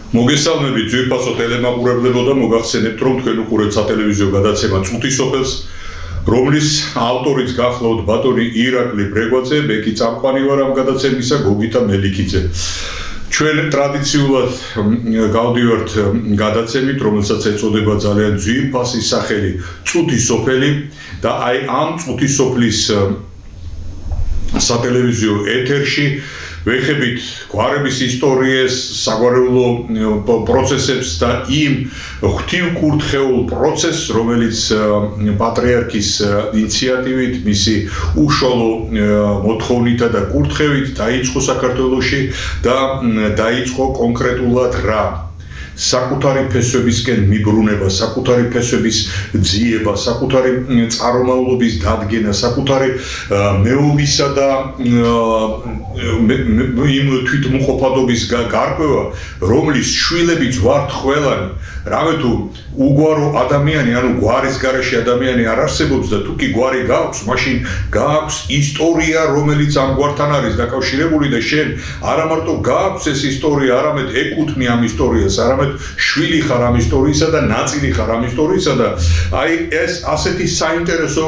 მოგესალმებით ძვირფასო ტელემაყურებლებო და მოგახსენებთ რომ თქვენ უყურებთ სატელევიზიო გადაცემა წუთის სოფელს რომლის ავტორიც გახლავთ ბატონი ირაკლი ბრეგვაძე მე კი წამყვანი ვარ ამ გადაცემისა გოგითა მელიქიძე ჩვენ ტრადიციულად გავდივართ გადაცემით რომელსაც ეწოდება ძალიან ძვირფასი სახელი წუთის სოფელი და აი ამ წუთის სოფლის სატელევიზიო ეთერში ვეხებით გვარების ისტორიას, საგვარეულო პროცესებს და იმ ღვთივკურთხეულ პროცესს, რომელიც პატრიარქის ინიციატივით, მისი უშუალო მოთხოვნითა და კურთხევით დაიწყო საქართველოში და დაიწყო კონკრეტულად რა საკუთარი ფესვებისკენ მიბრუნება, საკუთარი ფესვების ძიება, საკუთარი წარმომავლობის დადგენა, საკუთარი მეობისა და იმ თვითმყოფადობის გარკვევა, რომლის შვილებიც ვართ ყველანი, რამე თუ უგვარო ადამიანი, ანუ გვარის გარეშე ადამიანი არ არსებობს და თუ კი გვარი გაქვს, მაშინ გაქვს ისტორია, რომელიც ამ გვართან არის დაკავშირებული და შენ არა მარტო გაქვს ეს ისტორია, არამედ ეკუთვნი ამ ისტორიას, არამედ შვილი ხარ ამ ისტორიისა და ნაწილი ხარ ამ ისტორიისა და აი ეს ასეთი საინტერესო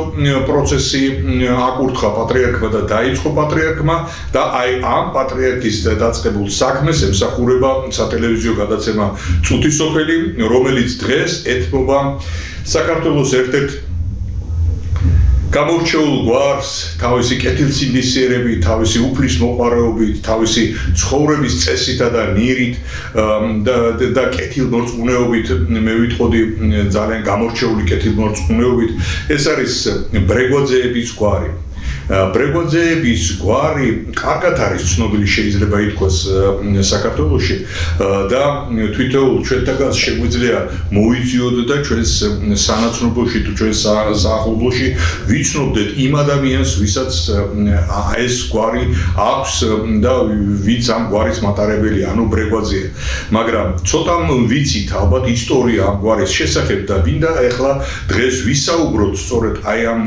პროცესი აკურთხა პატრიარქმა და დაიწყო პატრიარქმა და აი ამ პატრიარქის დაწყებულ საქმეს ემსახურება სატელევიზიო გადაცემა წუთის სოფელი, რომელიც დღეს ეთმობა საქართველოს ერთ-ერთ გამორჩეულ გვარს, თავისი კეთილსინდისიერებით, თავისი უფლის მოყვარეობით, თავისი ცხოვრების წესითა და ნირით და კეთილმორწმუნეობით, მე ვიტყოდი ძალიან გამორჩეული კეთილმორწმუნეობით, ეს არის ბრეგვაძეების გვარი. ბრეგვაძეების გვარი კარგად არის ცნობილი შეიძლება ითქვას საქართველოში და თვითონ ჩვენთანაც შეგვიძლია მოვიძიოთ და ჩვენს სანაცნობოში თუ ჩვენს საახლობლოში ვიცნობდეთ იმ ადამიანს, ვისაც ეს გვარი აქვს და ვინც ამ გვარის მატარებელია, ანუ ბრეგვაძეა. მაგრამ ცოტა ვიცით ალბათ ისტორია ამ გვარის შესახებ და მინდა ახლა დღეს ვისაუბროთ სწორედ აი ამ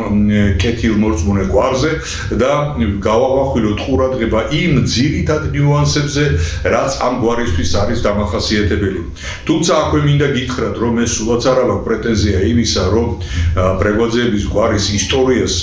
კეთილმორწმუნე გვარზე და გავავახვილოთ ყურადღება იმ ძირითად ნიუანსებზე, რაც ამ გვარისთვის არის დამახასიათებელი. თუმცა აქვე მინდა გითხრათ, რომ ეს სულაც არ აქვს პრეტენზია იმისა, რომ ბრეგვაძეების გვარის ისტორიას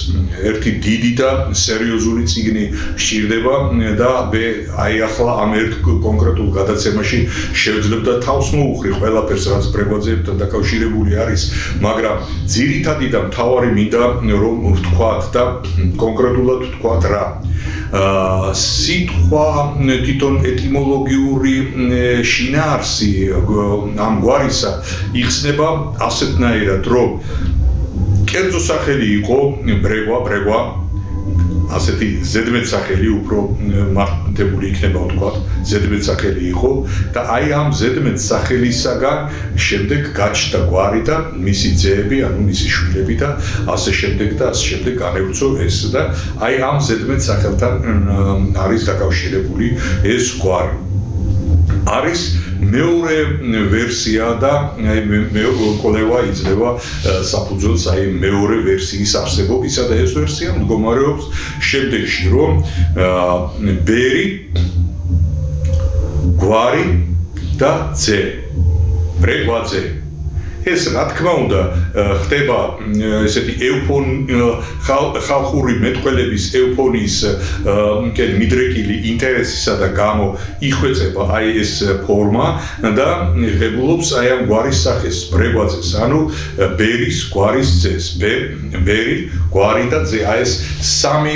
ერთი დიდი და სერიოზული წიგნი სჭირდება და მე აი ახლა ამ ერთ კონკრეტულ გადაცემაში შევძლებდა თავს მოუხრი ყველაფერს, რაც ბრეგვაძეებთან დაკავშირებული არის, მაგრამ ძირითადი და მთავარი მინდა რომ ვთქვათ და კონკრეტულად ვთქვათ რა. სიტყვა თვითონ ეტიმოლოგიური შინაარსი ამ გვარისა იხსნება ასეთნაირად, რომ კერძო სახელი იყო ბრეგვა, ასეთი ზედმეტ სახელი უფრო მართებული იქნება ვთქვათ, ზედმეტ სახელი იყო და აი ამ ზედმეტ სახელისაგან შემდეგ გაჩნდა გვარი და მისი ძეები, ანუ მისი შვილები და ასე შემდეგ და ასე შემდეგ განევრცო ეს და აი ამ ზედმეტ სახელთან არის დაკავშირებული ეს გვარი. არის მეორე ვერსია და მე კოლევა იძლევა საფუძველს აი მეორე ვერსიის არსებობისა და ეს ვერსია მდგომარეობს შემდეგში, რომ ბერი, გვარი და ძე, ბრეგვაძე. ეს რა თქმა უნდა ხდება ესეთი ხალხური მეტყველების ეუფონიის მიდრეკილი ინტერესისა და გამო იხვეწება აი ეს ფორმა და ღებულობს აი ამ გვარის სახეს ბრეგვაძეს, ანუ ბერის გვარის ძეს, ბერი, გვარი და ძე, აი ეს სამი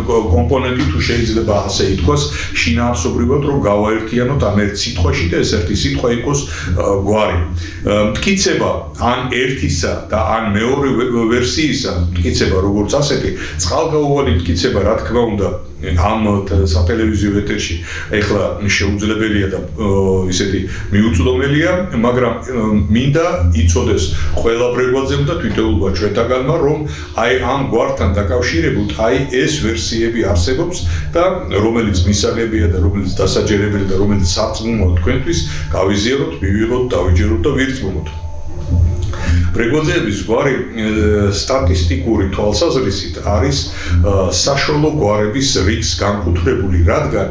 კომპონენტი თუ შეიძლება ასე ითქვას, შინაარსობრივად რომ გავაერთიანოთ ამ ერთ სიტყვაში და ეს ერთი სიტყვა იყოს გვარი. მტკიცება ან ერთისა და ან მეორე ვერსიისა მტკიცება როგორც ასეთი წყალგაუვალი მტკიცება რა თქმა უნდა ამ სატელევიზიო ეთერში ეხლა შეუძლებელია და ისეთი მიუწვდომელია, მაგრამ მინდა იცოდეს ყველა ბრეგვაძემ და თვითეულმა ჩვენთაგანმა, რომ აი ამ გვართან დაკავშირებით აი ეს ვერსიები არსებობს და რომელიც მისაღებია და რომელიც დასაჯერებელი და რომელიც სარწმუნოა თქვენთვის, გავიზიაროთ, მივიღოთ, დავიჯეროთ და ვირწმუნოთ. ბრეგვაძეების გვარი სტატისტიკური თვალსაზრისით არის საშუალო გვარების რიგს განკუთვნებული, რადგან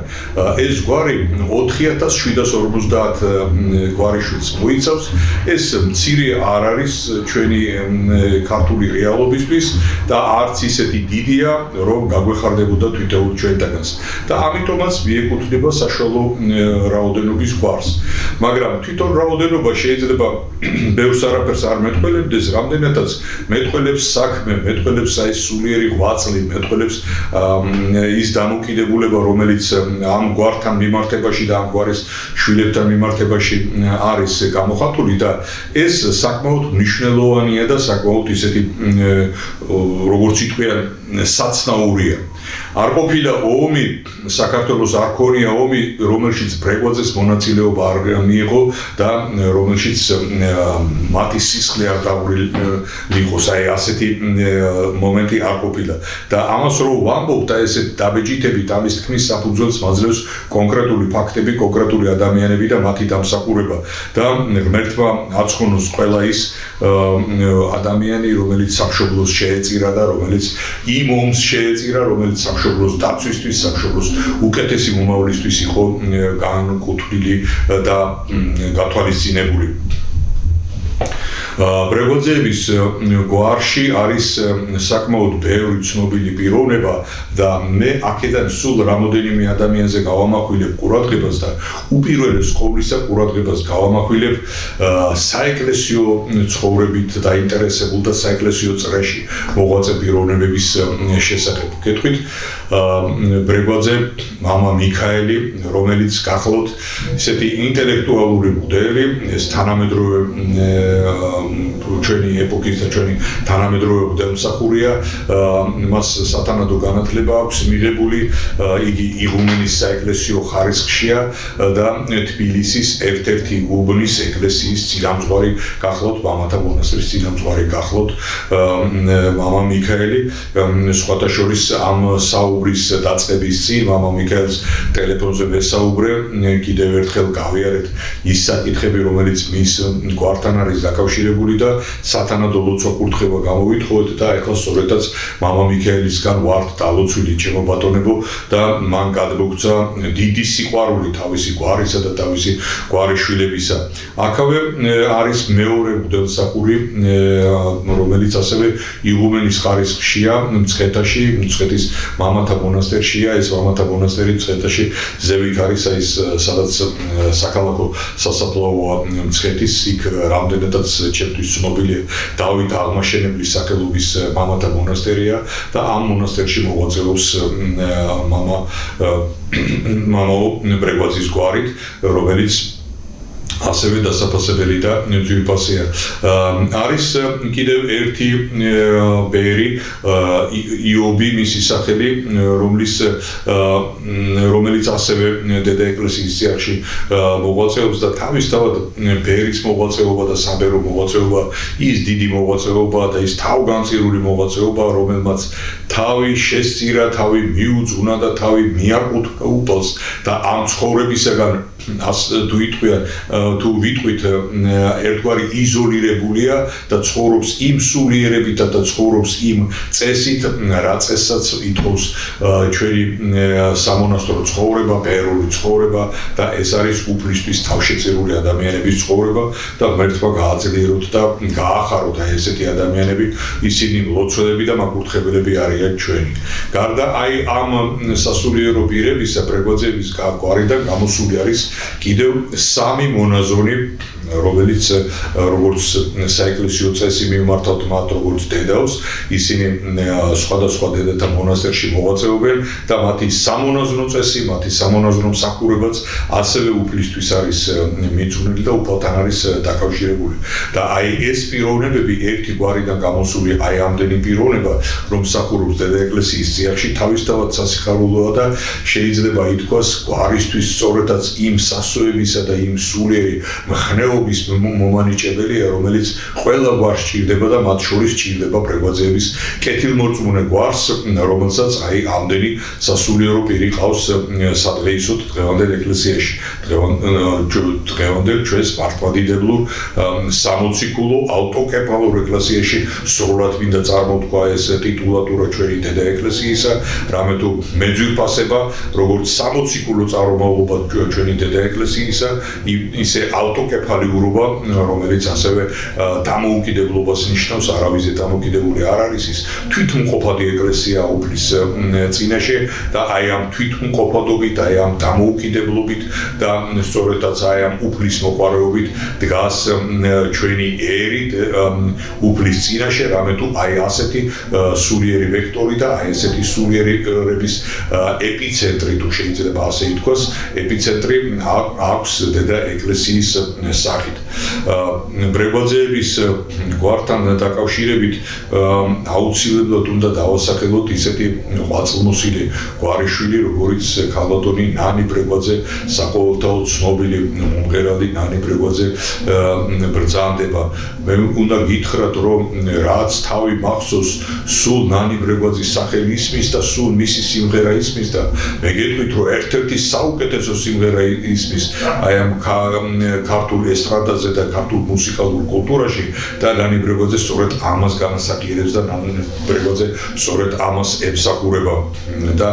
ეს გვარი 4750 გვარიშვილს მოიცავს. ეს მცირე არ არის ჩვენი ქართული რეალობისთვის და არც ისეთი დიდია, რომ გაგვეხარდებოდა თვითონ ჩვენთანაც. და ამიტომაც მიეკუთვნება საშუალო რაოდენობის გვარს. მაგრამ თვითონ რაოდენობა შეიძლება ბევრს არაფერს არ მეტყველებდეს, რამდენადაც მეტყველებს საქმე, მეტყველებს აი სულიერი ღვაწლი, მეტყველებს ის დამოკიდებულება, რომელიც ამ გვართან მიმართებაში და ამ გვარის შვილებთან მიმართებაში არის გამოხატული და ეს საკმაოდ მნიშვნელოვანია და საკმაოდ ისეთი როგორც იტყვიან საცნაურია. არ ყოფილა ომი, საქართველოს არ ქონია ომი, რომელშიც ბრეგვაძეს მონაწილეობა არ მიიღო და რომელშიც მათი სისხლი არ დაურიგოს, აი ასეთი მომენტი არ ყოფილა. და ამას რო ვამბობ და ესე დაბეჭდებით ამის თქმის საფუძველს მაძლევს კონკრეტული ფაქტები, კონკრეტული ადამიანები და მათი დამსახურება და ღმერთმა აცხონოს ყველა ის ადამიანი, რომელიც სამშობლოს შეეწირა და რომელიც იმ ომს შეეწირა, რომელიც სამშობლოს დაცვისთვის, სამშობლოს უკეთესი მომავლისთვის იყო განკუთვნილი და გათვალისწინებული. ბრეგვაძეების გვარში არის საკმაოდ ბევრი ცნობილი პიროვნება და მე აქედან სულ რამოდენიმე ადამიანზე გავამახვილებ ყურადღებას და უპირველეს ყოვლისა ყურადღებას გავამახვილებ საეკლესიო ცხოვრებით დაინტერესებულ და საეკლესიო წრეში მოღვაწე პიროვნებების შესახებ. გეტყვით, ბრეგვაძე, მამა მიქაელი, რომელიც გახლავთ ისეთი ინტელექტუალური მოდელი, ეს თანამედროვე ჩვენი ეპოქის და ჩვენი თანამედროვე მდელმსახურია, მას სათანადო განათლება აქვს მიღებული, იგი იღუმენის საეკლესიო ხარისხშია და თბილისის ერთ-ერთი უბნის ეკლესიის წინამძღვარი გახლავთ, მამათა მონასტრის წინამძღვარი გახლავთ მამა მიქაელი. სხვათა შორის ამ საუბრის დაწყების წინ მამა მიქაელს ტელეფონზე ვესაუბრე, კიდევ ერთხელ გავიარეთ ის საკითხები, რომელიც მის გვართან არის დაკავშირებული და სათანადო ლოცვა კურთხევა გამოვითხოვეთ და ეხლა სწორედაც მამა მიქაელისგან ვართ დალოცვილი, ჩემო ბატონებო, და მან გადმოგცა დიდი სიყვარული თავისი გვარისა და თავისი გვარის შვილებისა. აქავე არის მეორე მღვდელმსახური, რომელიც ასევე იღუმენის ხარისხშია, მცხეთაში, მცხეთის მამათა მონასტერშია. ეს მამათა მონასტერი მცხეთაში ზევით არის, ის სადაც საქალაქო სასაფლაოა მცხეთის, იქ რამდენადაც ჩემთვის ცნობილია დავით აღმაშენებლის სახელობის მამათა მონასტერია და ამ მონასტერში მოღვაწეობს მამა ბრეგვაძის გვარით, რომელიც ასევე დასაფასებელი და ძვირფასია. არის კიდევ ერთი ბერი, იობი მისი სახელი, რომელიც ასევე დედა ეკლესიის წიაღში მოღვაწეობს და თავისთავად ბერის მოღვაწეობა და საბერო მოღვაწეობა ის დიდი მოღვაწეობა და ის თავგანწირული მოღვაწეობა, რომელმაც თავი შესწირა, თავი მიუძღვნა და თავი მიაკუთხა უფალს და ამ ცხოვრებისაგან თუ ვიტყვით ერთგვარი იზოლირებულია და ცხოვრობს იმ სულიერებით და ცხოვრობს იმ წესით, რა წესაც ითხოვს ჩვენი სამონასტრო ცხოვრება, ბეერული ცხოვრება და ეს არის უფლისთვის თავშეწირული ადამიანების ცხოვრება და ღმერთმა გააძლიეროთ და გაახაროთ აი ესეთი ადამიანები, ისინი მლოცველები და მაკურთხებელები არიან ჩვენი. გარდა აი ამ სასულიერო პირებისა, ბრეგვაძეების გვარიდან გამოსული არის კიდევ სამი მონაზონი, რომელიც როგორც საეკლესიო წესი მიმართავთ მათ როგორც დედავს, ისინი სხვადასხვა დედათა მონასტერში მოღვაწეობენ და მათი სამონაზვნო წესი, მათი სამონაზვნო მსახურებაც ასევე უფლისთვის არის მიწვნილი და უფალთან არის დაკავშირებული. და აი ეს პიროვნებები ერთი გვარიდან გამოსული, აი ამდენი პიროვნება, რომ მსახურობს დედა ეკლესიის წიაღში, თავისთავად სასიხარულოა და შეიძლება ითქვას გვარისთვის სწორედაც იმ სასოებისა და იმ სულიერი მხნეობის მომანიჭებელია, რომელიც ყველა გვარს ჭირდება და მათ შორის ჭირდება ბრეგვაძეების კეთილმორწმუნე გვარს, რომელსაც აი ამდენი სასულიერო პირი ყავს სადღეისოდ დღევანდელ ეკლესიაში. დღევანდელ ჩვენს მართლმადიდებლურ სამოციქულო ავტოკეფალურ ეკლესიაში სრულად მინდა წარმოთქვა ეს ტიტულატურა ჩვენი დედა ეკლესიისა, რამე თუ მეძვირფასება, როგორც სამოციქულო წარმომავლობა ჩვენი დედა ეკლესიისა, ისე ავტოკეფალიურობა, რომელიც ასევე დამოუკიდებლობას ნიშნავს, არავიზე დამოუკიდებული არ არის ის თვითმყოფადი ეკლესია უფლის წინაშე და აი ამ თვითმყოფადობით, აი ამ დამოუკიდებლობით და სწორედაც აი ამ უფლის მოყვარეობით დგას ჩვენი ერი უფლის წინაშე, რამე თუ აი ასეთი სულიერი ვექტორი და აი ესეთი სულიერების ეპიცენტრი, თუ შეიძლება ასე ითქვას, ეპიცენტრი აქვს დედა ეკლესიის სახით. ბრეგვაძეების გვართან დაკავშირებით აუცილებლად უნდა დავასახელოთ ისეთი ღვაწლმოსილი გვარიშვილი, როგორც ქალბატონი ნანი ბრეგვაძე, საყოველთაოდ ცნობილი მომღერალი ნანი ბრეგვაძე ბრძანდება. მე უნდა გითხრათ, რომ რაც თავი მახსოვს, სულ ნანი ბრეგვაძის სახელი ისმის და სულ მისი სიმღერა ისმის და მე გეტყვით, რომ ერთ-ერთი საუკეთესო სიმღერა ისმის აი ამ ქართულ ესტრადაზე და ქართულ მუსიკალურ კულტურაში და ნანი ბრეგვაძე სწორედ ამას განასახიერებს და ნანი ბრეგვაძე სწორედ ამას ემსახურება და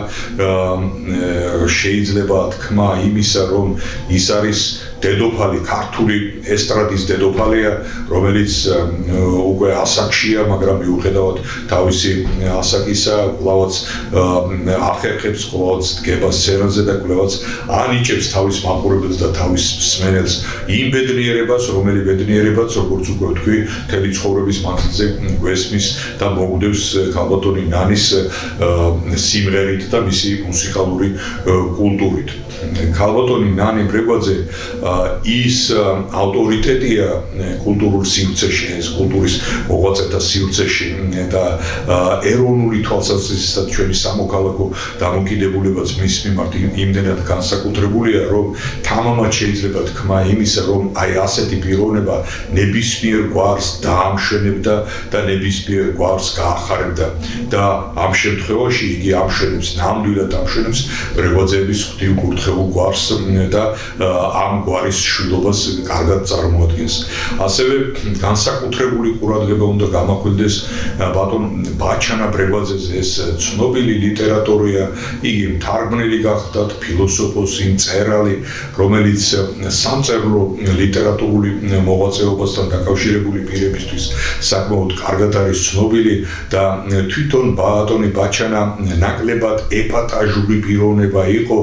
შეიძლება თქმა იმისა, რომ ის არის დედოფალი, ქართული ესტრადის დედოფალია, რომელიც უკვე ასაკშია, მაგრამ მიუხედავად თავისი ასაკისა, კვლავაც ახერხებს, კვლავაც დგება სცენაზე და კვლავაც ანიჭებს თავის მაყურებელს და თავის მსმენელს იმ ბედნიერებას, რომელი ბედნიერებაც, როგორც უკვე ვთქვი, მთელი ცხოვრების მანძილზე გვესმის და მოგვდევს ქალბატონი ნანის სიმღერით და მისი მუსიკალური კულტურით. ქალბატონი ნანი ბრეგვაძე ის ავტორიტეტია კულტურულ სივრცეში, ეს კულტურის მოღვაწეთა სივრცეში და ეროვნული თვალსაზრისით ჩვენი სამოქალაქო დამოკიდებულებაც მის მიმართ იმდენად განსაკუთრებულია, რომ თამამად შეიძლება თქმა იმისა, რომ აი ასეთი პიროვნება ნებისმიერ გვარს დაამშვენებდა და ნებისმიერ გვარს გაახარებდა და ამ შემთხვევაში იგი ამშვენებს, ნამდვილად ამშვენებს ბრეგვაძეების ღვთივკურთხეულ გვარს და ამ გვარის შვილობას კარგად წარმოადგენს. ასევე განსაკუთრებული ყურადღება უნდა გამახვილდეს ბატონ ბაჩანა ბრეგვაძეზე, ეს ცნობილი ლიტერატორია, იგი მთარგმნელი გახლდათ, ფილოსოფოსი, მწერალი, რომელიც სამწერლო ლიტერატურული მოღვაწეობასთან დაკავშირებული პირებისთვის საკმაოდ კარგად არის ცნობილი და თვითონ ბატონი ბაჩანა ნაკლებად ეპატაჟური პიროვნება იყო,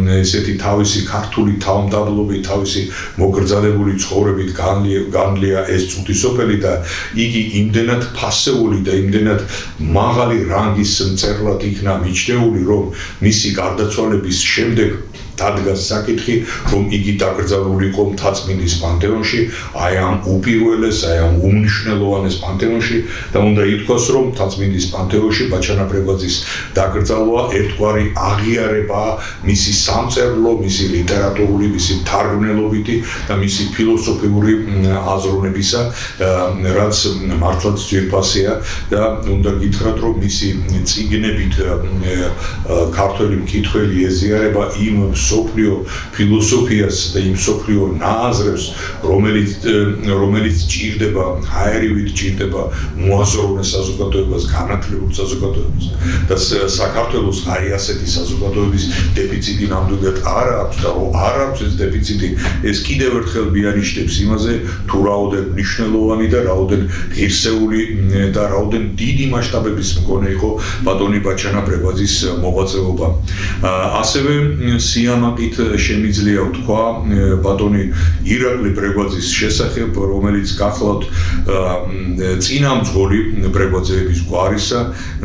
ესეთი თავისი ქართული თავმდაბლობით, თავისი მოკრძალებული ცხოვრებით განლია ეს წუთისოფელი და იგი იმდენად ფასეული და იმდენად მაღალი რანგის მწერლად იქნა მიჩნეული, რომ მისი გარდაცვალების შემდეგ დადგა საკითხი, რომ იგი დაკრძალული იყო მთაწმინდის პანთეონში, აი ამ უპირველეს, აი ამ უმნიშვნელოვანეს პანთეონში და უნდა ითქვას, რომ მთაწმინდის პანთეონში ბაჩანა ბრეგვაძის დაკრძალვა ერთგვარი აღიარებაა მისი სამწერლო, მისი ლიტერატურული, მისი მთარგმნელობითი და მისი ფილოსოფიური აზროვნებისა, რაც მართლაც ძვირფასია და უნდა გითხრათ, რომ მისი წიგნებით ქართველი მკითხველი ეზიარება იმ მსოფლიო ფილოსოფიას და იმ მსოფლიო ნააზრებს, რომელიც ჭირდება, ჰაერივით ჭირდება მოაზროვნე საზოგადოებას, განათლებულ საზოგადოებას და საქართველოს აი ასეთი საზოგადოების დეფიციტი ნამდვილად არ აქვს და რომ არ აქვს ეს დეფიციტი, ეს კიდევ ერთხელ მიანიშნებს იმაზე, თუ რაოდენ მნიშვნელოვანი და რაოდენ ღირსეული და რაოდენ დიდი მასშტაბების მქონე იყო ბატონი ბაჩანა ბრეგვაძის მოღვაწეობა. ასევე სიამაყით შემიძლია ვთქვა ბატონი ირაკლი ბრეგვაძის შესახებ, რომელიც გახლავთ წინამძღოლი ბრეგვაძეების გვარისა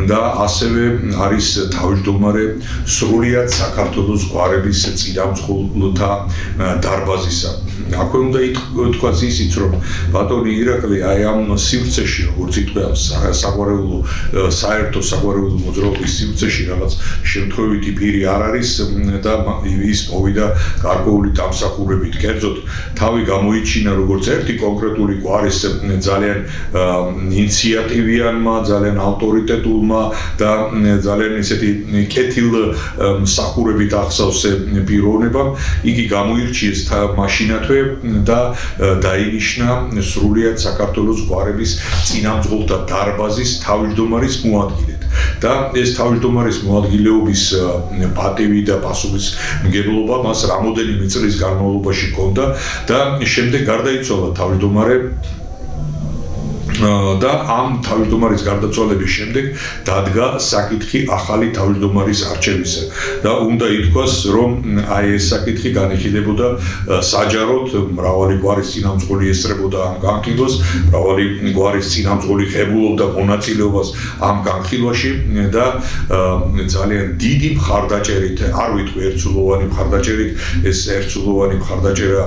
და ასევე არის თავმჯდომარე სრულიად საქართველოს გვარების წინამძღოლთა დარბაზისა. აქვე უნდა ითქვას ისიც, რომ ბატონი ირაკლი აი ამ სივრცეში, როგორც ითქვა, საერთო საგვარეულო მოძრაობის სივრცეში რაღაც შემთხვევითი პირი არ არის და ის მოვიდა გარკვეული დამსახურებით. კერძოდ, თავი გამოიჩინა როგორც ერთი კონკრეტული გვარის ძალიან ინიციატივიანმა, ძალიან ავტორიტეტულმა და ძალიან ესეთი კეთილ მსახურებით ახსავსე პიროვნებამ, იგი გამოირჩიეს მაშინათვე და დაინიშნა სრულიად საქართველოს გვარების წინამძღოლთა დარბაზის თავმჯდომარის მოადგილედ. და ეს თავმჯდომარის მოადგილეობის პატივი და პასუხისმგებლობა მას რამოდენიმე წლის განმავლობაში ჰქონდა და შემდეგ გარდაიცვალა თავმჯდომარე და ამ თავმჯდომარის გარდაცვალების შემდეგ დადგა საკითხი ახალი თავმჯდომარის არჩევისა და უნდა ითქვას, რომ აი ეს საკითხი განიხილებოდა საჯაროდ, მრავალი გვარის წინამძღოლი ესწრებოდა ამ განხილვას, მრავალი გვარის წინამძღოლი ღებულობდა მონაწილეობას ამ განხილვაში და ძალიან დიდი მხარდაჭერით, არ ვიტყვი ერთსულოვანი მხარდაჭერით, ეს ერთსულოვანი მხარდაჭერა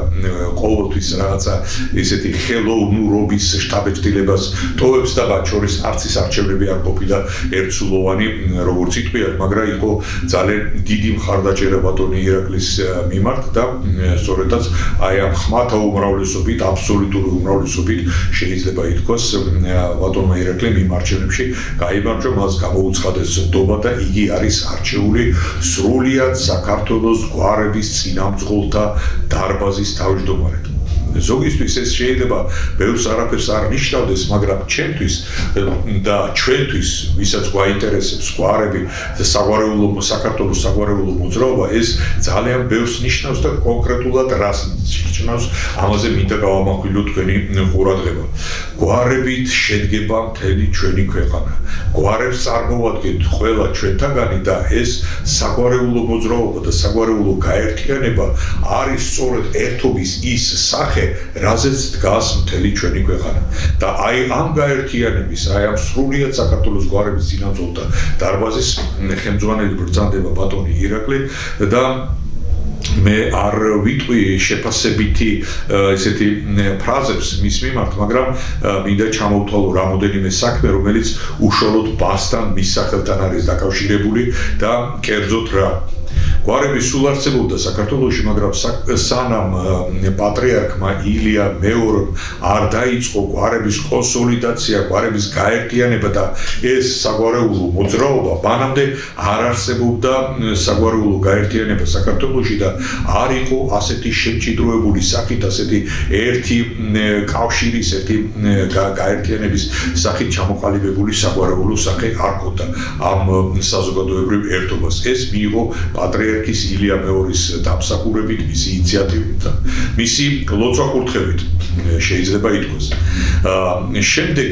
ყოველთვის რაღაცა ესეთი ხელოვნურობის შტაბ-ეტილებას ტოვებს და მათ შორის არც ის არჩევნები არ ყოფილა ერთსულოვანი, როგორც იტყვიათ, მაგრამ იყო ძალიან დიდი მხარდაჭერა ბატონი ირაკლის მიმართ და სწორედაც აი ამ ხმათა უმრავლესობით, აბსოლუტური უმრავლესობით შეიძლება ითქვას, ბატონმა ირაკლიმ იმ არჩევნებში გაიმარჯვა, მას გამოუცხადეს ნდობა და იგი არის არჩეული სრულიად საქართველოს გვარების წინამძღოლთა დარბაზის თავმჯდომარედ. ზოგისთვის ეს შეიძლება ბევრს არაფერს არ ნიშნავდეს, მაგრამ ჩემთვის და ჩვენთვის, ვისაც გვაინტერესებს გვარები და საქართველოს საგვარეულო მოძრაობა, ეს ძალიან ბევრს ნიშნავს და კონკრეტულად რას ნიშნავს, ამაზე მინდა გავამახვილო თქვენი ყურადღება. გვარებით შედგება მთელი ჩვენი ქვეყანა. გვარებს წარმოვადგენთ ყველა ჩვენთაგანი და ეს საგვარეულო მოძრაობა და საგვარეულო გაერთიანება არის სწორედ ერთობის ის სახე, რაზეც დგას მთელი ჩვენი ქვეყანა. და აი ამ გაერთიანების, აი ამ სრულიად საქართველოს გვარების წინამძღოლთა დარბაზის ხელმძღვანელი ბრძანდება ბატონი ირაკლი და მე არ ვიტყვი შეფასებითი ესეთი ფრაზებს მის მიმართ, მაგრამ მინდა ჩამოვთვალო რამოდენიმე საქმე, რომელიც უშუალოდ მასთან, მის სახელთან არის დაკავშირებული და კერძოდ რა. გვარები სულ არსებობდა საქართველოში, მაგრამ სანამ პატრიარქმა ილია მეორემ არ დაიწყო გვარების კონსოლიდაცია, გვარების გაერთიანება და ეს საგვარეულო მოძრაობა, მანამდე არ არსებობდა საგვარეულო გაერთიანება საქართველოში და არ იყო ასეთი შემჭიდროებული სახით, ასეთი ერთი კავშირის, ერთი გაერთიანების სახით ჩამოყალიბებული საგვარეულო სახე არ ჰქონდა ამ საზოგადოებრივ ერთობას. ეს მიიღო პატრიარქის ილია მეორის დამსახურებით, მისი ინიციატივით და მისი ლოცვა-კურთხევით შეიძლება ითქვას. შემდეგ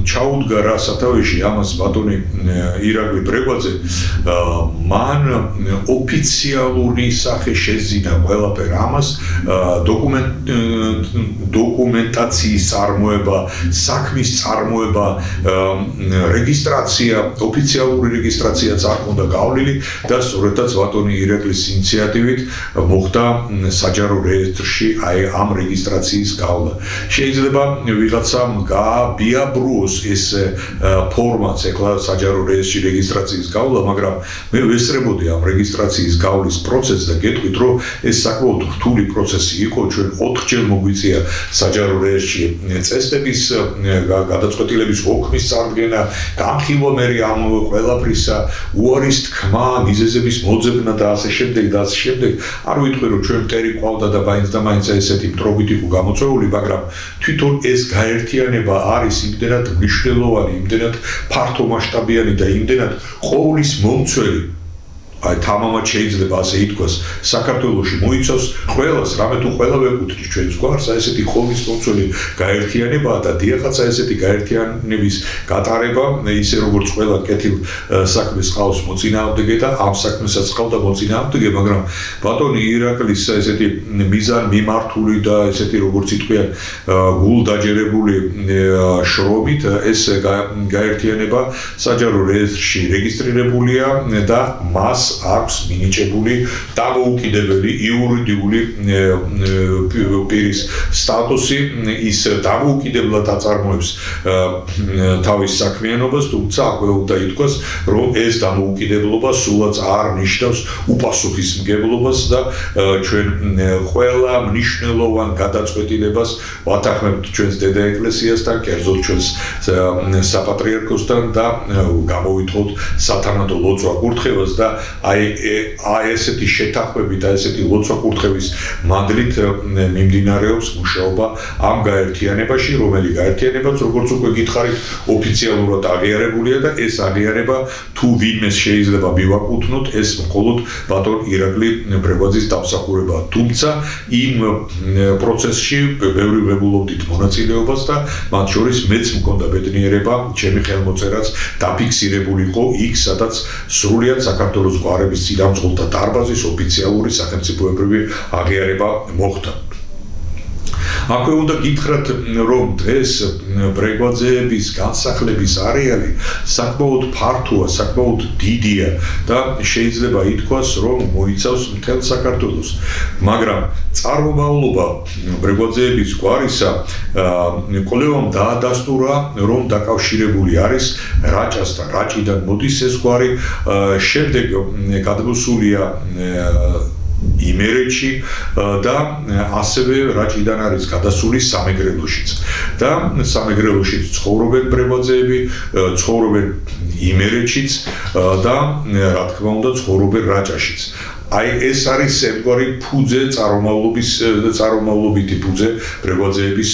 ჩაუდგა რა სათავეში ამას ბატონი ირაკლი ბრეგვაძე, მან ოფიციალური სახე შეძინა ყველაფერ ამას, დოკუმენტაციის წარმოება, საქმის წარმოება, რეგისტრაცია, ოფიციალური რეგისტრაციაც არ ჰქონდა გავლილი და სწორედაც ბატონი ირაკლის ინიციატივით მოხდა საჯარო რეესტრში აი ამ რეგისტრაციის გავლა. შეიძლება ვიღაცამ გააბიაბრუოს ეს ფორმაც ეხლა საჯარო რეესტრში რეგისტრაციის გავლა, მაგრამ მე ვესწრებოდი ამ რეგისტრაციის გავლის პროცესს და გეტყვით, რომ ეს საკმაოდ რთული პროცესი იყო. ჩვენ 4-ჯერ მოგვიწია საჯარო რეესტრში წესდების გადაწყვეტილების ოქმის წარდგენა, განხილვა მე ამ ყველაფრისა, უარის თქმა, მიზეზების მოძებნა და ასე შემდეგ და ასე შემდეგ. არ ვიტყვი, რომ ჩვენ მტერი ყავდა და მაინც ესეთი მტრობით იყო გამოწვეული, მაგრამ თვითონ ეს გაერთიანება არის იმდენად მნიშვნელოვანი, იმდენად ფართომასშტაბიანი და იმდენად ყოვლის მომცველი. აი თამამად შეიძლება ასე ითქვას, საქართველოში მოიცავს ყველას, რამე თუ ყველა ვეკუთვნით ჩვენს გვარს, ესეთი ყოვლის მომცველი გაერთიანებაა და დიახაც ესეთი გაერთიანების გატარება, ისე როგორც ყველა კეთილ საქმეს ყავს მოწინააღმდეგე და ამ საქმესაც ყავდა მოწინააღმდეგე, მაგრამ ბატონი ირაკლის ესეთი მიზანმიმართული და ესეთი როგორც იტყვიან გულდაჯერებული შრომით ეს გაერთიანება საჯარო რეესტრში რეგისტრირებულია და მას აქვს მინიჭებული დამოუკიდებელი იურიდიული პირის სტატუსი, ის დამოუკიდებლად აწარმოებს თავის საქმიანობას, თუმცა აქვე უნდა ითქვას, რომ ეს დამოუკიდებლობა სულაც არ ნიშნავს უპასუხისმგებლობას და ჩვენ ყველა მნიშვნელოვან გადაწყვეტილებას ვათანხმებთ ჩვენს დედა ეკლესიასთან, კერძოდ ჩვენს საპატრიარქოსთან და გამოვითხოვთ სათანადო ლოცვა კურთხევას და აი ესეთი შეთანხმებით, ესეთი ლოცვა კურთხევის მადლით მიმდინარეობს მუშაობა ამ გაერთიანებაში, რომელი გაერთიანებაც, როგორც უკვე გითხარით, ოფიციალურად აღიარებულია და ეს აღიარება თუ ვინმეს შეიძლება მივაკუთვნოთ, ეს მხოლოდ ბატონ ირაკლი ბრეგვაძის დამსახურებაა. თუმცა იმ პროცესში ბევრი ვებულობდით მონაწილეობას და მათ შორის მეც მქონდა ბედნიერება, ჩემი ხელმოწერაც დაფიქსირებული იყო იქ, სადაც სრულიად საქართველოს გვარების წინამძღოლთა დარბაზის ოფიციალური სახელმწიფოებრივი აღიარება მოხდა. აქვე უნდა გითხრათ, რომ დღეს ბრეგვაძეების განსახლების არეალი საკმაოდ ფართოა, საკმაოდ დიდია და შეიძლება ითქვას, რომ მოიცავს მთელ საქართველოს. მაგრამ წარმომავლობა ბრეგვაძეების გვარისა კვლევამ დაადასტურა, რომ დაკავშირებული არის რაჭასთან. რაჭიდან მოდის ეს გვარი, შემდეგ გადმოსულია იმერეთში და ასევე რაჭიდან არის გადასული სამეგრელოშიც და სამეგრელოშიც ცხოვრობენ ბრეგვაძეები, ცხოვრობენ იმერეთშიც და რა თქმა უნდა ცხოვრობენ რაჭაშიც. აი ეს არის ერთგვარი ფუძე, წარმომავლობითი ფუძე ბრეგვაძეების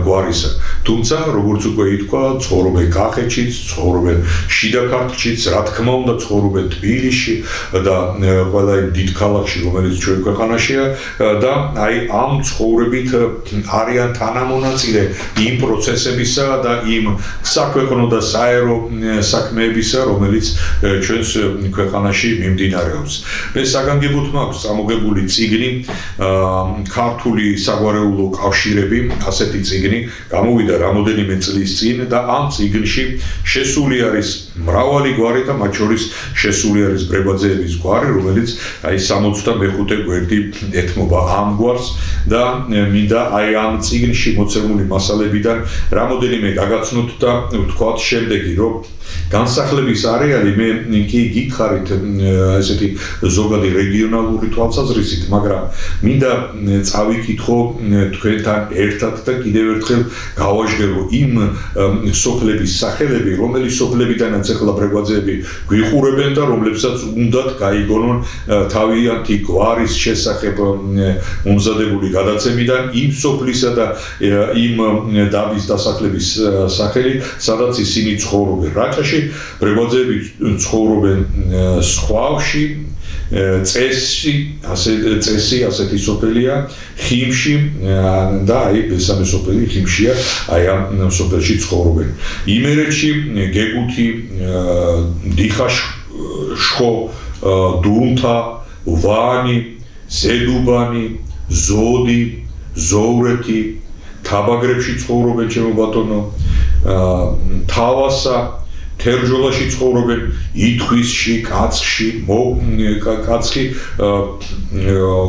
გვარისა. თუმცა, როგორც უკვე ითქვა, ცხოვრობენ კახეთშიც, ცხოვრობენ შიდა ქართლშიც, რა თქმა უნდა, ცხოვრობენ თბილისში და ყველა იმ დიდ ქალაქში, რომელიც ჩვენ ქვეყანაშია და აი ამ ცხოვრებით არიან თანამონაწილე იმ პროცესებისა და იმ საქვეყნო და საერო საქმეებისა, რომელიც ჩვენს ქვეყანაში მიმდინარეობს. მე საგანგებოდ მაქვს წამოგებული წიგნი ქართული საგვარეულო კავშირები, ასეთი წიგნი გამოვიდა რამოდენიმე წლის წინ და ამ წიგნში შესული არის მრავალი გვარი და მათ შორის შესული არის ბრეგვაძეების გვარი, რომელიც აი 65 გვერდი ეთმობა ამ გვარს და მინდა აი ამ წიგნში მოცემული მასალებიდან რამოდენიმე გაგაცნოთ და ვთქვათ შემდეგი, რომ განსახლების არეალი მე კი გითხარით ესეთი ზოგადი რეგიონალური თვალსაზრისით, მაგრამ მინდა წავიკითხო თქვენთან ერთად და კიდევ ერთხელ გავაჟღერო იმ სოფლების სახელები, რომელი სოფლებიდანაც ახლა ბრეგვაძეები გვიყურებენ და რომლებსაც უნდათ გაიგონონ თავიანთი გვარის შესახებ მომზადებული გადაცემიდან იმ სოფლისა და იმ დაბის დასახლების სახელი, სადაც ისინი ცხოვრობენ. რაჭაში ბრეგვაძეები ცხოვრობენ სხვავში, წესი ასეთი სოფელია, ხიმში და აი მესამე სოფელი ხიმშია, აი ამ სოფელში ცხოვრობენ. იმერეთში გეგუთი, დიხაშხო, დუნთა, ვანი, ზედუბანი, ზოდი, ზოვრეთი, თაბაგრებში ცხოვრობენ ჩემო ბატონო, თავასა, თერჯოლაში ცხოვრობენ, ითხვისში, კაცხში, კაცხი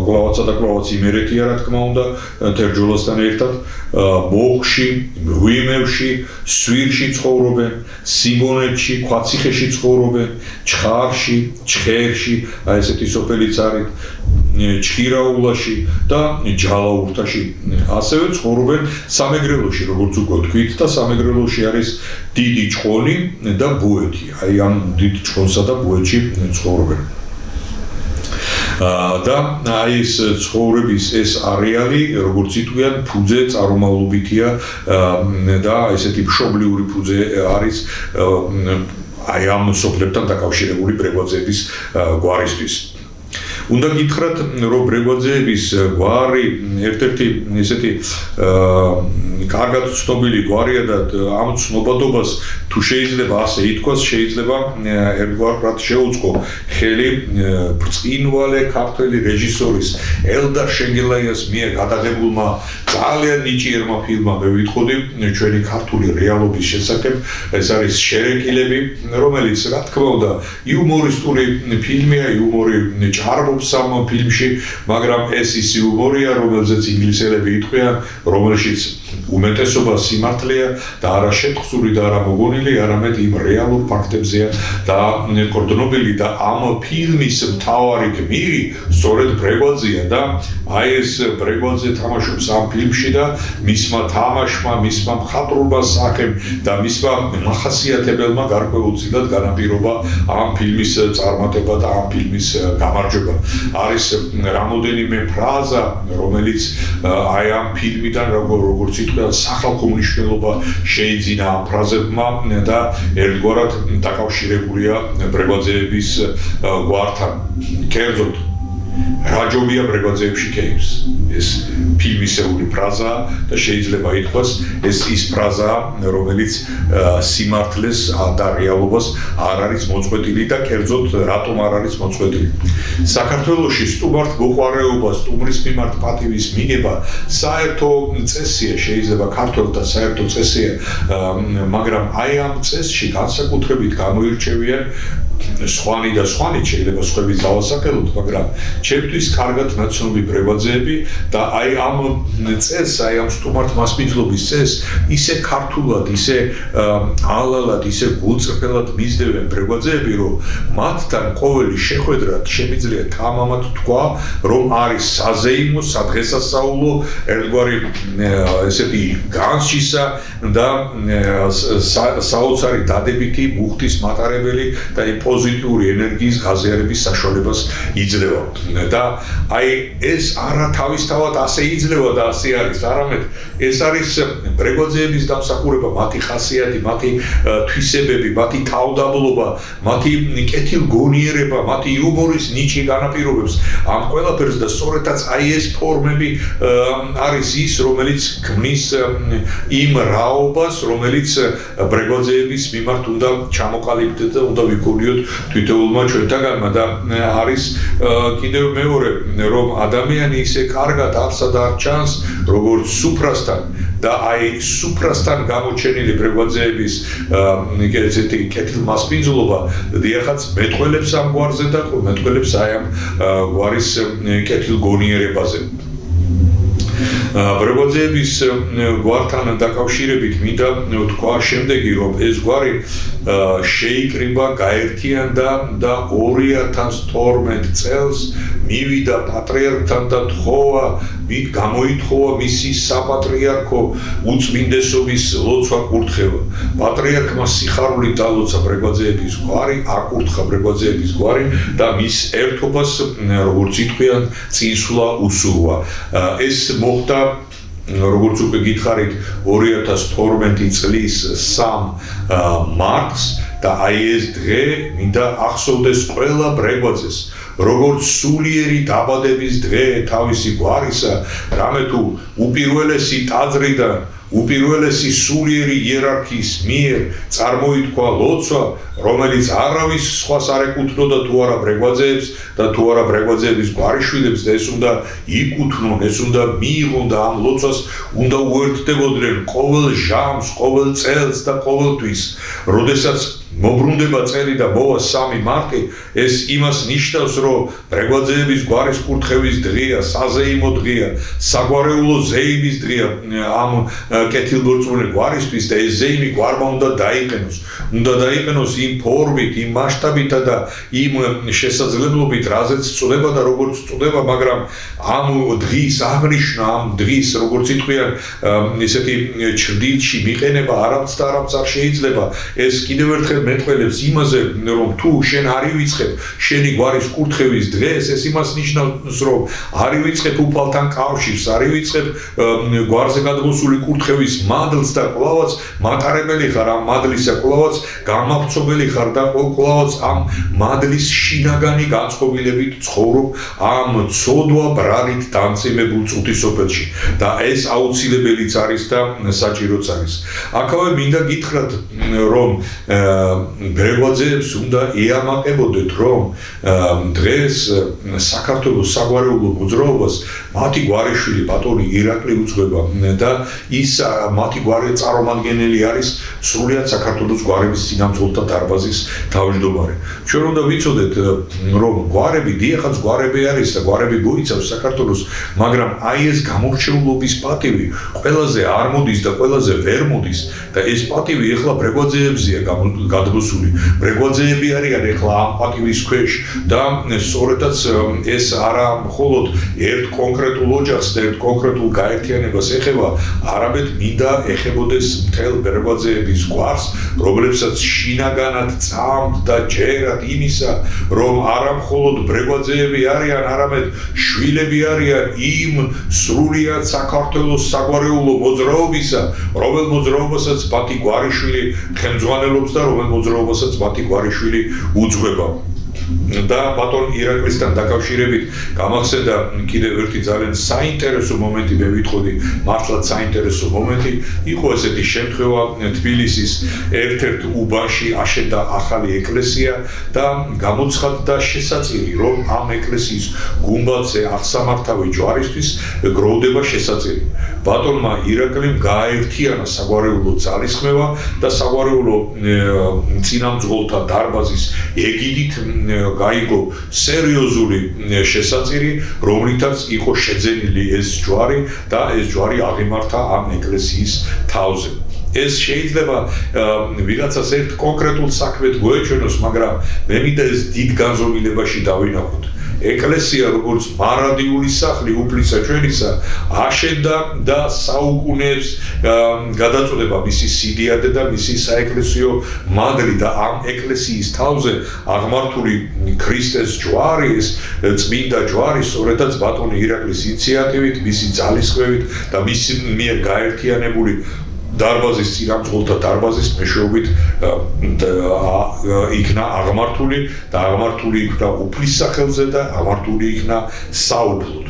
გლავაცა და გლავაც იმერეთია, რა თქმა უნდა, თერჯოლასთან ერთად, მოხში, მღვიმევში, სვირში ცხოვრობენ, სიმონეთში, ქვაციხეში ცხოვრობენ, ჩხარში, ჩხერში, აი ესეთი სოფელიც არის, ჩხირაულაში და ჯალაურთაში. ასევე ცხოვრობენ სამეგრელოში, როგორც უკვე თქვით, და სამეგრელოში არის დიდი ჭყონი და ბუეთი. აი ამ დიდ ჭყონსა და ბუეთში ცხოვრობენ. და აი ეს ცხოვრების ეს არეალი, როგორც იტყვიან, ფუძე წარმომავლობითია და ესეთი მშობლიური ფუძე არის აი ამ სოფლებთან დაკავშირებული ბრეგვაძეების გვარისთვის. უნდა გითხრათ, რომ ბრეგვაძეების გვარი ერთ-ერთი ესეთი კარგად ცნობილი გვარია და ამ ცნობადობას თუ შეიძლება ასე ითქვას, შეიძლება ერთგვარად შეუწყო ხელი ბრწყინვალე ქართველი რეჟისორის ელდარ შენგელაიას მიერ გადაღებულმა ძალიან ნიჭიერმა ფილმმა მე ვიტყოდი ჩვენი ქართული რეალობის შესახებ. ეს არის შერეკილები, რომელიც რა თქმა უნდა იუმორისტული ფილმია, იუმორი ჭარბობს ამ ფილმში, მაგრამ ეს ის იუმორია, რომელზეც ინგლისელები იტყვიან, რომელშიც უმეტესობა სიმართლეა და არა შეთხზული და არა მოგონილი, არამედ იმ რეალურ ფაქტებზეა დაკორდნობილი და ამ ფილმის მთავარი გმირი სწორედ ბრეგვაძეა და აი ეს ბრეგვაძე თამაშობს ამ ფილმში და მისმა თამაშმა, მისმა მხატვრობა სახემ და მისმა მახასიათებელმა გარკვეულწილად განაპირობა ამ ფილმის წარმატება და ამ ფილმის გამარჯვება. არის რამოდენიმე ფრაზა, რომელიც აი ამ ფილმიდან როგორც ითქვა, სახალხო მნიშვნელობა შეიძინა ამ ფრაზებმა და ერთგვარად დაკავშირებულია ბრეგვაძეების გვართან. კერძოდ რაჯობია ბრეგვაძეებში კეიფს. ეს ფილმისეული ფრაზაა და შეიძლება ითქვას, ეს ის ფრაზაა, რომელიც სიმართლეს და რეალობას არ არის მოწყვეტილი და კერძოდ რატომ არ არის მოწყვეტილი. საქართველოში სტუმართ მოყვარეობა, სტუმრის მიმართ პატივის მიღება საერთო წესია, შეიძლება ქართველთა საერთო წესია, მაგრამ აი ამ წესში განსაკუთრებით გამოირჩევიან სხვანი და სხვანი, შეიძლება სხვების დავასახელოთ, მაგრამ ჩემთვის კარგად ნაცნობი ბრეგვაძეები და აი ამ წესს, აი ამ სტუმართ მასპინძლობის წესს ისე ქართულად, ისე ალალად, ისე გულწრფელად მისდევენ ბრეგვაძეები, რომ მათთან ყოველი შეხვედრად შემიძლია თამამად თქვა, რომ არის საზეიმო, სადღესასწაულო, ერთგვარი ესეთი განსჯისა და საოცარი დადებითი მუხტის მატარებელი და პოზიტიური ენერგიის გაზიარების საშუალებას იძლევა და აი ეს არა თავისთავად ასე იძლევა და ასე არის, არამედ ეს არის ბრეგვაძეების დამსახურება, მათი ხასიათი, მათი თვისებები, მათი თავდაბლობა, მათი კეთილგონიერება, მათი იუმორის ნიჭი განაპირობებს ამ ყველაფერს და სწორედაც აი ეს ფორმები არის ის, რომელიც ქმნის იმ რაობას, რომელიც ბრეგვაძეების მიმართ უნდა ჩამოყალიბდეთ და უნდა ვიქონიოთ თითოეულმა ჩვენთაგანმა და არის კიდევ მეორე, რომ ადამიანი ისე კარგად არსა და არ ჩანს, როგორც სუფრასთან და აი სუფრასთან გამოჩენილი ბრეგვაძეების ესეთი კეთილმასპინძლობა დიახაც მეტყველებს ამ გვარზე და მეტყველებს აი ამ გვარის კეთილგონიერებაზე. ბრეგვაძეების გვართან დაკავშირებით მინდა თქვა შემდეგი, რომ ეს გვარი შეიკრიბა, გაერთიანდა და 2012 წელს მივიდა პატრიარქთან და გამოითხოვა მისი საპატრიარქო უწმინდესობის ლოცვა კურთხევა. პატრიარქმა სიხარულით დალოცა ბრეგვაძეების გვარი, აკურთხა ბრეგვაძეების გვარი და მის ერთობას, როგორც ითქვიან, წინსვლა უსურვა. ეს მოხდა, როგორც უკვე გითხარით, 2012 წლის 3 მარტს და აი ეს დღე მინდა ახსოვდეს ყველა ბრეგვაძეს, როგორც სულიერი დაბადების დღე თავისი გვარისა, რამე თუ უპირველესი ტაძრიდან, უპირველესი სულიერი იერარქიის მიერ წარმოითქვა ლოცვა, რომელიც არავის სხვას არ ეკუთვნოდა თუ არა ბრეგვაძეებს და თუ არა ბრეგვაძეების გვარიშვილებს და ეს უნდა იკუთვნონ, ეს უნდა მიიღონ და ამ ლოცვას უნდა უერთდებოდნენ ყოველ ჟამს, ყოველ წელს და ყოველთვის, როდესაც მობრუნდება წელი და მოვა 3 მარტი, ეს იმას ნიშნავს, რომ ბრეგვაძეების გვარის კურთხევის დღეა, საზეიმო დღეა, საგვარეულო ზეიმის დღეა ამ კეთილგործმული გვარისთვის და ეს ზეიმი გვარმა უნდა დაიყენოს. უნდა დაიყენოს იმ ფორმით, იმ მასშტაბით და იმ შესაძლებლობით, რაზეც წდება და როგორც წდება, მაგრამ ამ დღის აღნიშვნა, ამ დღის, როგორც ითქვიან, ესეთი ჩრდილში მიყენება არამც და არამც არ შეიძლება. ეს კიდევ ერთხელ მეტყველებს იმაზე, რომ თუ შენ არ ივიწყებ შენი გვარის კურთხევის დღეს, ეს იმას ნიშნავს, რომ არ ივიწყებ უფალთან კავშირს, არ ივიწყებ გვარზე გადმოსული კურთხევის მადლს და კვლავაც მატარებელი ხარ ამ მადლისა, კვლავაც გამავრცობელი ხარ და კვლავაც ამ მადლის შინაგანი განწყობილებით ცხოვრობ ამ ცოდვა ბრალით დამწიმებულ წუთისოფელში და ეს აუცილებელიც არის და საჭიროც არის. აქავე მინდა გითხრათ, რომ ბრეგვაძეებს უნდა ეამაყებოდეთ, რომ დღეს საქართველოს საგვარეულო მოძრაობას მათი გვარიშვილი ბატონი ირაკლი უძღვება და ის მათი გვარი წარმომადგენელი არის სრულიად საქართველოს გვარების წინამძღოლთა დარბაზის თავმჯდომარე. ჩვენ უნდა ვიცოდეთ, რომ გვარები დიახაც გვარები არის და გვარები მოიცავს საქართველოს, მაგრამ აი ეს გამორჩეულობის პატივი ყველაზე არ მოდის და ყველაზე ვერ მოდის და ეს პატივი ეხლა ბრეგვაძეებზეა გადმოსული. ბრეგვაძეები არიან ეხლა ამ პატივის ქვეშ და სწორედაც ეს არა მხოლოდ ერთ კონკრეტულ ოჯახს და ერთ კონკრეტულ გაერთიანებას ეხება, არამედ მინდა ეხებოდეს მთელ ბრეგვაძეების გვარს, რომლებსაც შინაგანად წამთ და ჯერათ იმისა, რომ არა მხოლოდ ბრეგვაძეები არიან, არამედ შვილები არიან იმ სრულიად საქართველოს საგვარეულო მოძრაობისა, რომელ მოძრაობასაც მათი გვარიშვილი ხელმძღვანელობს და რომელ მოძრაობასაც მათი გვარიშვილი უძღვება. და ბატონ ირაკლისთან დაკავშირებით გამახსენდა კიდევ ერთი ძალიან საინტერესო მომენტი, მე ვიტყოდი მართლაც საინტერესო მომენტი, იყო ესეთი შემთხვევა თბილისის ერთ-ერთ უბანში აშენდა ახალი ეკლესია და გამოცხადდა შესაწირი, რომ ამ ეკლესიის გუმბათზე აღსამართავი ჯვარისთვის გროვდება შესაწირი. ბატონმა ირაკლიმ გააერთიანა საგვარეულო ძალისხმევა და საგვარეულო წინამძღოლთა დარბაზის ეგიდით გაიგო სერიოზული შესაწირი, რომლითაც იყო შეძენილი ეს ჯვარი და ეს ჯვარი აღიმართა ამ ეკლესიის თავზე. ეს შეიძლება ვიღაცას ერთ კონკრეტულ საქმედ გვეჩვენოს, მაგრამ მე მინდა ეს დიდ განზომილებაში დავინახოთ. ეკლესია როგორც მარადიული სახლი უფლისა ჩვენისა აშენდა და საუკუნეებს გადაწყვეტა მისი სიდიადე და მისი საეკლესიო მადლი და ამ ეკლესიის თავზე აღმართული ქრისტეს ჯვარი, ეს წმინდა ჯვარი სწორედაც ბატონი ირაკლის ინიციატივით, მისი ძალისხმევით და მისი მიერ გაერთიანებული დარბაზის წინამძღოლთა დარბაზის მეშვეობით იქნა აღმართული და აღმართული იქნა უფლის სახელზე და აღმართული იქნა საუფლოდ.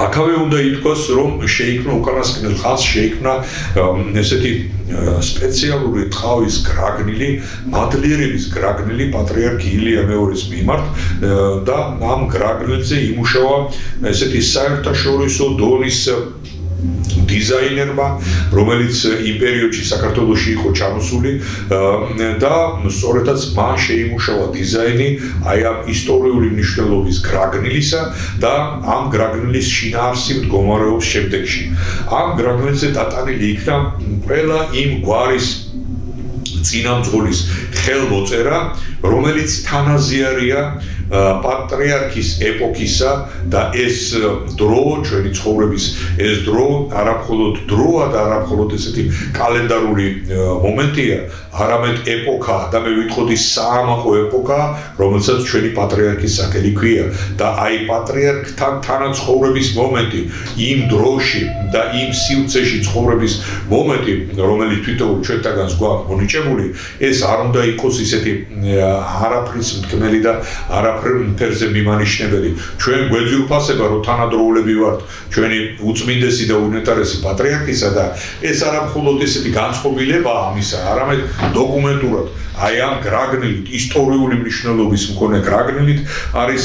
აქავე უნდა ითქვას, რომ შეიქმნა უკანასკნელ ხანს შეიქმნა ესეთი სპეციალური ტყავის გრაგნილი, მადლიერების გრაგნილი პატრიარქ ილია მეორის მიმართ და ამ გრაგნილზე იმუშავა ესეთი საერთაშორისო დონის დიზაინერმა, რომელიც იმ პერიოდში საქართველოში იყო ჩამოსული და სწორედაც მან შეიმუშავა დიზაინი აი ამ ისტორიული მნიშვნელობის გრაგნილისა და ამ გრაგნილის შინაარსი მდგომარეობს შემდეგში. ამ გრაგნილზე დატანილი იქნა ყველა იმ გვარის წინამძღოლის ხელმოწერა, რომელიც თანაზიარია პატრიარქის ეპოქისა და ეს დრო, ჩვენი ცხოვრების ეს დრო, არამხოლოდ დროა და არამხოლოდ ესეთი კალენდარული მომენტია, არამედ ეპოქა და მე ვიტყოდი საამაყო ეპოქა, რომელსაც ჩვენი პატრიარქის სახელი ქვია და აი პატრიარქთან თანაცხოვრების მომენტი, იმ დროში და იმ სივრცეში ცხოვრების მომენტი, რომელიც თვითონ ჩვენთაგანს გვაქვს მონიჭებული, ეს არ უნდა იყოს ისეთი არაფრის მდგმელი და არაფერზე მიმანიშნებელი. ჩვენ გვეძიუფასება, რომ თანადროულები ვართ ჩვენი უწმინდესი და უნეტარესი პატრიარქისა და ეს არამხოლოდ ესეთი განწყობილება ამისა, არამედ დოკუმენტურად აი ამ გრაგნილით, ისტორიული მნიშვნელობის მქონე გრაგნილით არის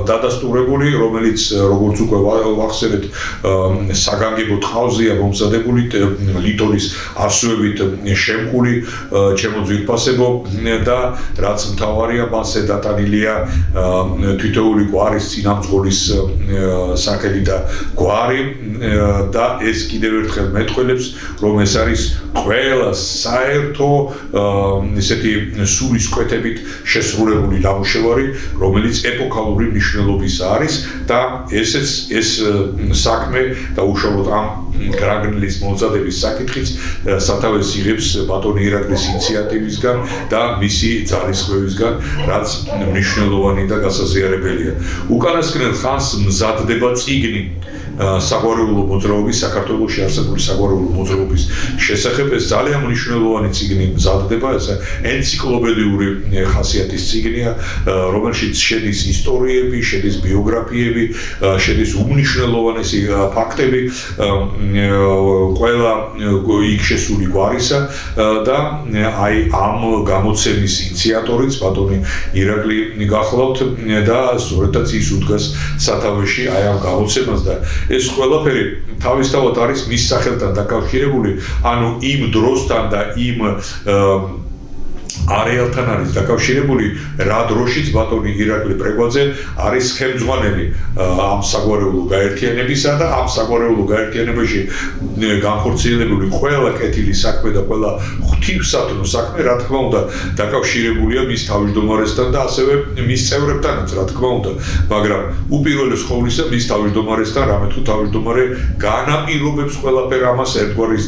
დადასტურებული, რომელიც როგორც უკვე ვახსენეთ, საგანგებო ტყავზეა მომზადებული ლიტონის ასოებით შემკული ჩემო ძვირფასებო და რაც მთავარია, მასზე დატანილია თითოეული გვარის წინამძღოლის სახელი და გვარი და ეს კიდევ ერთხელ მეტყველებს, რომ ეს არის ყველა საერთო ესეთი სულისკვეთებით შესრულებული ნამუშევარი, რომელიც ეპოქალური მნიშვნელობის არის და ეს საქმე და უშუალოდ ამ გრაგნილის მოწოდების საკითხიც სათავეს იღებს ბატონი ირაკლის ინიციატივისგან და მისი ძალისხმევისგან, რაც მნიშვნელოვანი და გასაზიარებელია. უკანასკნელ ხანს მზადდება წიგნი საგვარეულო მოძრაობის, საქართველოში არსებული საგვარეულო მოძრაობის შესახებ. ეს ძალიან მნიშვნელოვანი წიგნი მზადდება, ეს ენციკლოპედიური ხასიათის წიგნია, რომელშიც შედის ისტორიები, შედის ბიოგრაფიები, შედის უმნიშვნელოვანესი ფაქტები ყველა იქ შესული გვარისა და აი ამ გამოცემის ინიციატორიც ბატონი ირაკლი გახლავთ და სწორედაც ის უდგას სათავეში აი ამ გამოცემას და ეს ყველაფერი თავისთავად არის მის სახელთან დაკავშირებული, ანუ იმ დროსთან და იმ არეალთან არის დაკავშირებული, რა დროშიც ბატონი ირაკლი პრეგვაძე არის ხელმძღვანელი ამ საგვარეულო გაერთიანებისა და ამ საგვარეულო გაერთიანებაში განხორციელებული ყველა კეთილი საქმე და ყველა ღვთივსათნო საქმე, რა თქმა უნდა, დაკავშირებულია მის თავმჯდომარესთან და ასევე მის წევრებთანაც, რა თქმა უნდა, მაგრამ უპირველეს ყოვლისა მის თავმჯდომარესთან, რამე თუ თავმჯდომარე განაპირობებს ყველაფერ ამას, ერთგვარი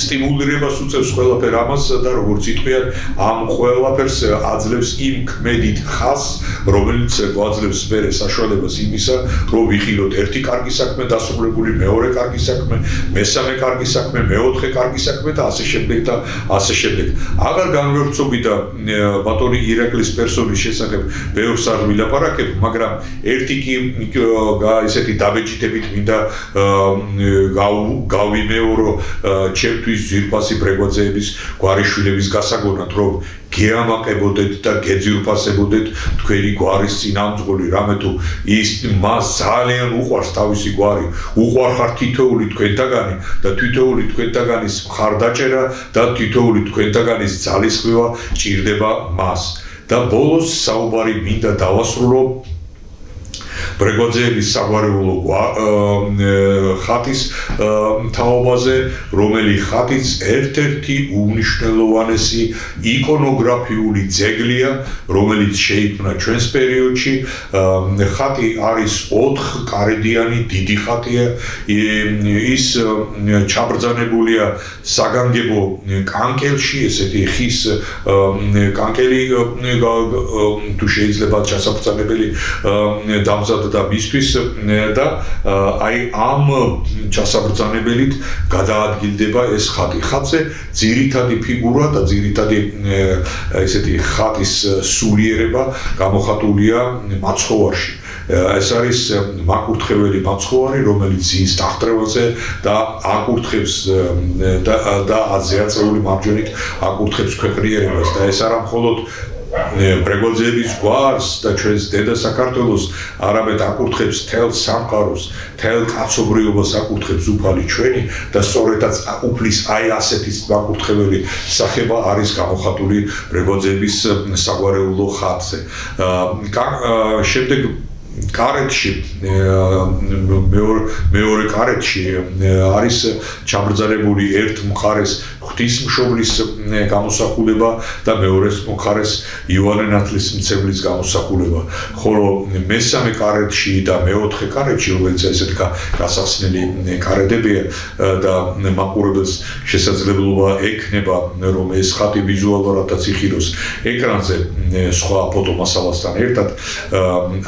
სტიმულირებას უწევს ყველაფერ ამას და როგორც იტყვიან ამ ყველაფერს აძლევს იმ ქმედით ხაზს, რომელიც გვაძლევს მერე საშუალებას იმისა, რომ ვიხილოთ ერთი კარგი საქმე დასრულებული, მეორე კარგი საქმე, მესამე კარგი საქმე, მეოთხე კარგი საქმე და ასე შემდეგ და ასე შემდეგ. აღარ განვერცხობიდა ბატონი ირაკლის პერსონის შესახებ ბევრს არ ვილაპარაკებ, მაგრამ ერთი კი ესეთი დაბეჭდებით მინდა გავიმეორო ჩემთვის ძვირფასი პრეგვაძეების გვარიშვილების გასაგონად, რომ გეამაყებოდეთ და გეძვირფასებოდეთ თქვენი გვარის წინამძღოლი, რამე თუ ის მას ძალიან უყვარს თავისი გვარი, უყვარხარ თითოეული თქვენთაგანი და თითოეული თქვენთაგანის მხარდაჭერა და თითოეული თქვენთაგანის ძალისხმევა ჭირდება მას. და ბოლოს საუბარი მინდა დავასრულო პრეგვაძეების საგვარეულო ხატის თაობაზე, რომელი ხატიც ერთ-ერთი უმნიშვნელოვანესი იკონოგრაფიული ძეგლია, რომელიც შეიქმნა ჩვენს პერიოდში. ხატი არის 4 კარედიანი დიდი ხატია, ის ჩაბრძანებულია საგანგებო კანკელში, ესეთი ხის კანკელი თუ შეიძლება ჩასაბრძანებელი დამზადდა და მისთვის და აი ამ ჩასაბრძანებელით გადაადგილდება ეს ხატი. ხატზე ძირითადი ფიგურა და ძირითადი ესეთი ხატის სულიერება გამოხატულია მაცხოვარში. ეს არის მაკურთხეველი მაცხოვარი, რომელიც ზის ტახტრევაზე და აკურთხებს და აზიაწეული მარჯვენით აკურთხებს ქვეყნიერებას და ეს არა მხოლოდ პრეგვაძეების გვარს და ჩვენს დედა საქართველოს, არამედ აკურთხებს თელ სამყაროს, თელ კაცობრიობას აკურთხებს უფალი ჩვენი და სწორედაც უფლის აი ასეთი მაკურთხეველი სახება არის გამოხატული პრეგვაძეების საგვარეულო ხატზე. შემდეგ კარეთში მეორე კარეთში არის ჩაბრძანებული ერთ მხარეს ღვთისმშობლის გამოსახულება და მეორე მხარეს იოანე ნათლისმცემლის გამოსახულება, ხოლო მესამე კარეთში და მეოთხე კარეთში, რომელიც ესეთი გასახსნელი კარედებია და მაყურებელს შესაძლებლობა ექნება, რომ ეს ხატი ვიზუალურადაც იხილოს ეკრანზე სხვა ფოტომასალასთან ერთად,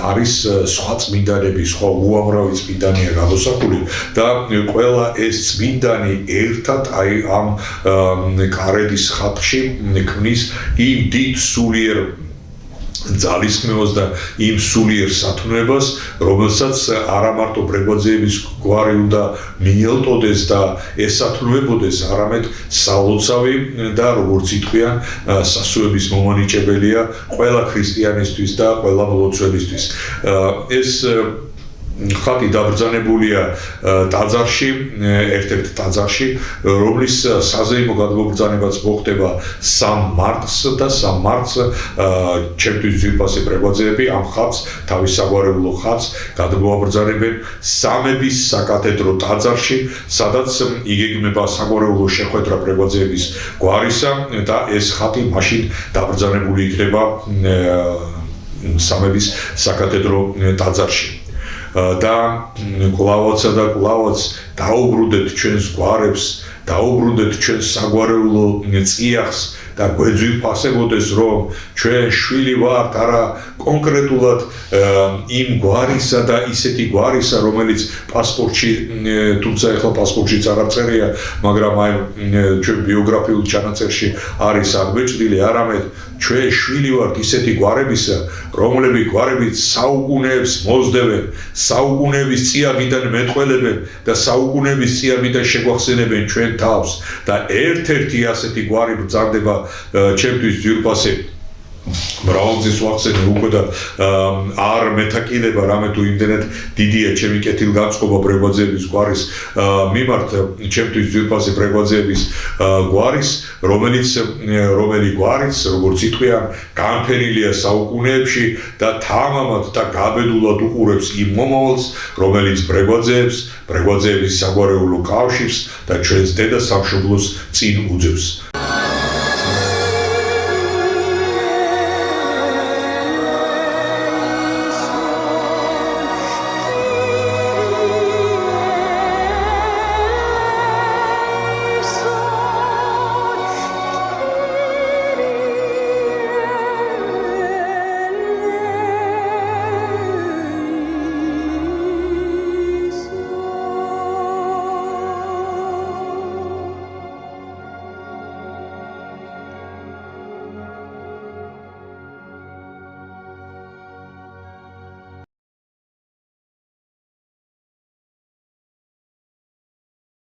არის სხვა წმინდანები, სხვა უამრავი წმინდანია გამოსახული და ყველა ეს წმინდანი ერთად აი ამ კარედის ხატში ქმნის იმ დიდ სულიერ ძალისხმევას და იმ სულიერ სათნოებას, რომელსაც არა მარტო პრეგვაძეების გვარი უნდა მიელტოდეს და ესათნოებოდეს, არამედ სალოცავი და როგორც იტყვიან, სასუების მომანიჭებელია ყველა ქრისტიანისთვის და ყველა მლოცველისთვის. ეს ხატი დაბრძანებულია ტაძარში, ერთ-ერთ ტაძარში, რომლის საზეიმო გადმობრძანებაც მოხდება 3 მარტს და 3 მარტს ჩემთვის ძვირფასი პრეგვაძეები ამ ხატს, თავის საგვარეულო ხატს გადმოაბრძანებენ სამების საკათედრო ტაძარში, სადაც იგეგმება საგვარეულო შეხვედრა პრეგვაძეების გვარისა და ეს ხატი მაშინ დაბრძანებული იქნება სამების საკათედრო ტაძარში. და კლავაცსა და კლავაც დაუბრუნდეთ ჩვენს გვარებს, დაუბრუნდეთ ჩვენს საგვარეულო წიაღს და გვეძვი ფასებოდეს რომ ჩვენ შვილი ვართ არა კონკრეტულად იმ გვარისა და ისეთი გვარისა რომელიც პასპორტში თუმცა ახლა პასპორტშიც არ წერია მაგრამ აი ჩვენ ბიოგრაფიულ ჩანაწერში არის აღბეჭდილი არამედ ჩვენ შვილი ვართ ისეთი გვარებისა რომლებიც გვარებით საუკუნეებს მოსდევენ საუკუნეების წიაღიდან მეტყველებენ და საუკუნეების წიაღიდან შეგვახსენებენ ჩვენ თავს და ერთ-ერთი ასეთი გვარი ბრძანდება ჩემთვის ძვირფასი მრავალგზის ვახსენე უკვე და არ მეთაკიდება რამე თუ იმდენად დიდია ჩემი კეთილგანწყობა ბრეგვაძეების გვარის მიმართ ჩემთვის ძვირფასი ბრეგვაძეების გვარის რომელი გვარიც როგორც იტყვიან განფენილია საუკუნეებში და თამამად და გაბედულად უყურებს იმ მომავალს რომელიც ბრეგვაძეების საგვარეულო კავშირს და ჩვენს დედა სამშობლოს წინ უძევს